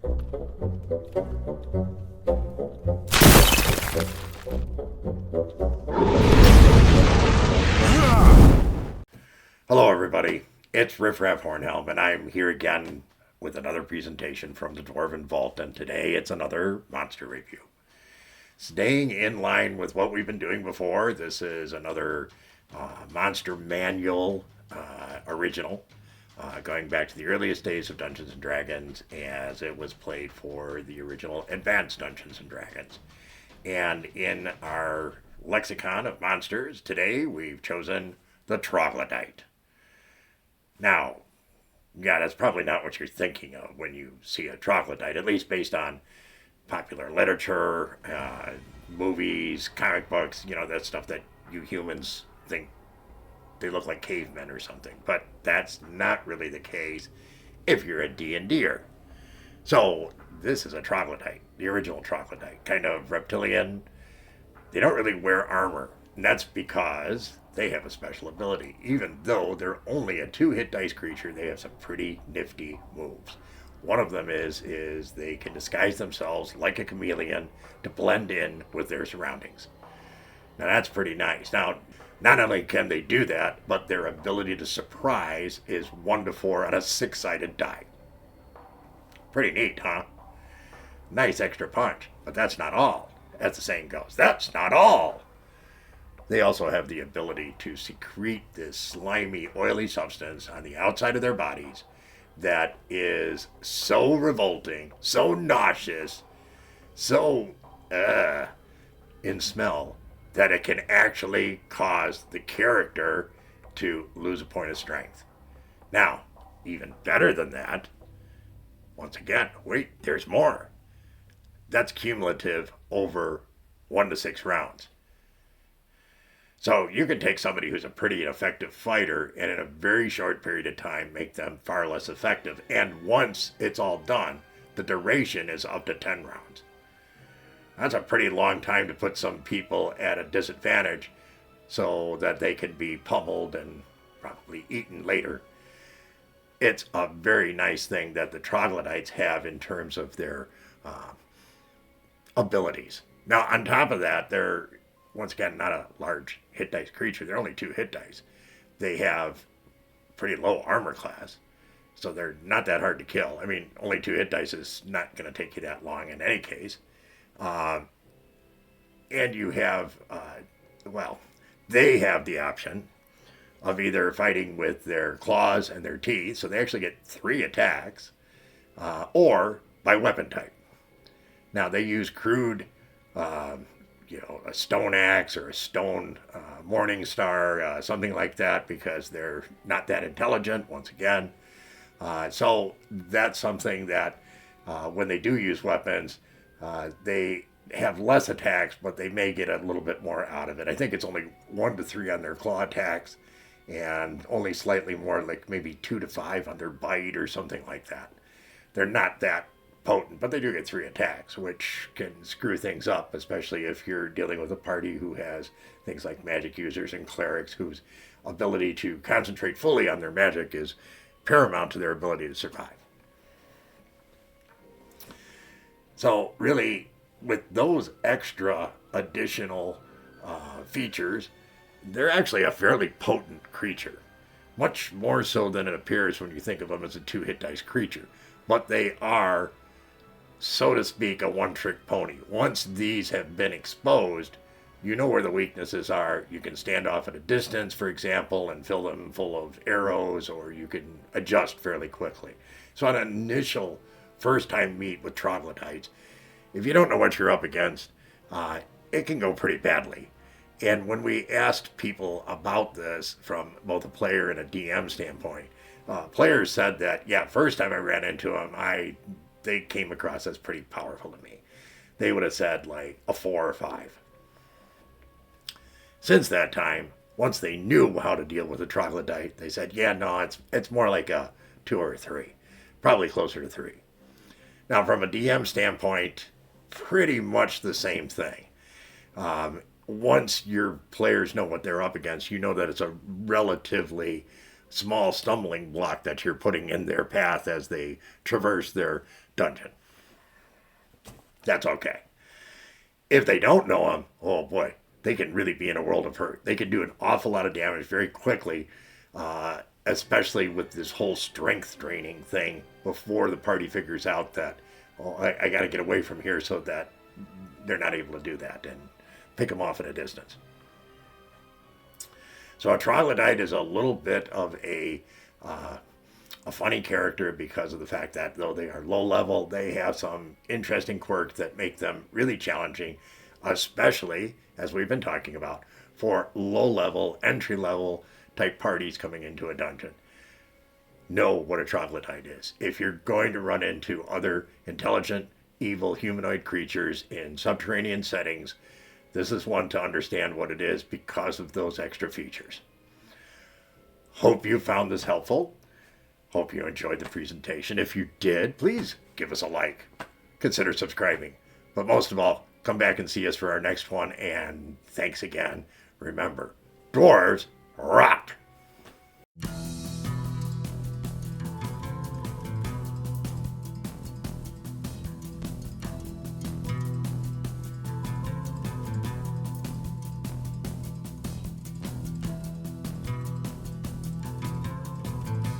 Hello everybody, it's Riffraff Hornhelm, and I'm here again with another presentation from the Dwarven Vault, and today it's another monster review. Staying in line with what we've been doing before, this is another monster manual original, going back to the earliest days of Dungeons & Dragons as it was played for the original Advanced Dungeons & Dragons. And in our lexicon of monsters, today we've chosen the Troglodyte. Now, yeah, that's probably not what you're thinking of when you see a troglodyte, at least based on popular literature, movies, comic books, that stuff that you humans think they look like cavemen or something. But that's not really the case if you're a D&Der. So this is a troglodyte, the original troglodyte, kind of reptilian. They don't really wear armor, and that's because they have a special ability. Even though they're only a 2-hit dice creature, they have some pretty nifty moves. One of them is they can disguise themselves like a chameleon to blend in with their surroundings. Now that's pretty nice. Now, not only can they do that, but their ability to surprise is 1 to 4 on a 6-sided die. Pretty neat, huh? Nice extra punch, but that's not all. As the saying goes, that's not all. They also have the ability to secrete this slimy, oily substance on the outside of their bodies that is so revolting, so nauseous, so in smell that it can actually cause the character to lose a point of strength. Now, even better than that, once again, wait, there's more. That's cumulative over 1 to 6 rounds. So you can take somebody who's a pretty effective fighter and in a very short period of time make them far less effective. And once it's all done, the duration is up to 10 rounds. That's a pretty long time to put some people at a disadvantage so that they can be pummeled and probably eaten later. It's a very nice thing that the troglodytes have in terms of their abilities. Now, on top of that, they're, once again, not a large hit dice creature. They're only 2 hit dice. They have pretty low armor class, so they're not that hard to kill. I mean, only 2 hit dice is not going to take you that long in any case. And you have, they have the option of either fighting with their claws and their teeth, so they actually get 3 attacks, or by weapon type. Now, they use crude, a stone axe or a stone morning star, something like that, because they're not that intelligent, once again. So that's something that when they do use weapons, they have less attacks, but they may get a little bit more out of it. I think it's only 1 to 3 on their claw attacks, and only slightly more, like maybe 2 to 5 on their bite or something like that. They're not that potent, but they do get 3 attacks, which can screw things up, especially if you're dealing with a party who has things like magic users and clerics whose ability to concentrate fully on their magic is paramount to their ability to survive. So really, with those extra additional features, they're actually a fairly potent creature. Much more so than it appears when you think of them as a 2-hit dice creature. But they are, so to speak, a one-trick pony. Once these have been exposed, you know where the weaknesses are. You can stand off at a distance, for example, and fill them full of arrows, or you can adjust fairly quickly. So on an initial first-time meet with troglodytes, if you don't know what you're up against, it can go pretty badly. And when we asked people about this from both a player and a DM standpoint, players said that, yeah, first time I ran into them, they came across as pretty powerful to me. They would have said like a 4 or 5. Since that time, once they knew how to deal with a troglodyte, they said, yeah, no, it's more like a 2 or a 3. Probably closer to 3. Now, from a DM standpoint, pretty much the same thing. Once your players know what they're up against, you know that it's a relatively small stumbling block that you're putting in their path as they traverse their dungeon. That's okay. If they don't know them, oh boy, they can really be in a world of hurt. They can do an awful lot of damage very quickly, especially with this whole strength draining thing before the party figures out that, oh, I got to get away from here so that they're not able to do that and pick them off at a distance. So a troglodyte is a little bit of a funny character because of the fact that though they are low level, they have some interesting quirks that make them really challenging, especially, as we've been talking about, for low level, entry level type parties coming into a dungeon. Know what a troglodyte is. If you're going to run into other intelligent, evil humanoid creatures in subterranean settings, this is one to understand what it is because of those extra features. Hope you found this helpful. Hope you enjoyed the presentation. If you did, please give us a like. Consider subscribing. But most of all, come back and see us for our next one. And thanks again. Remember, dwarves rock!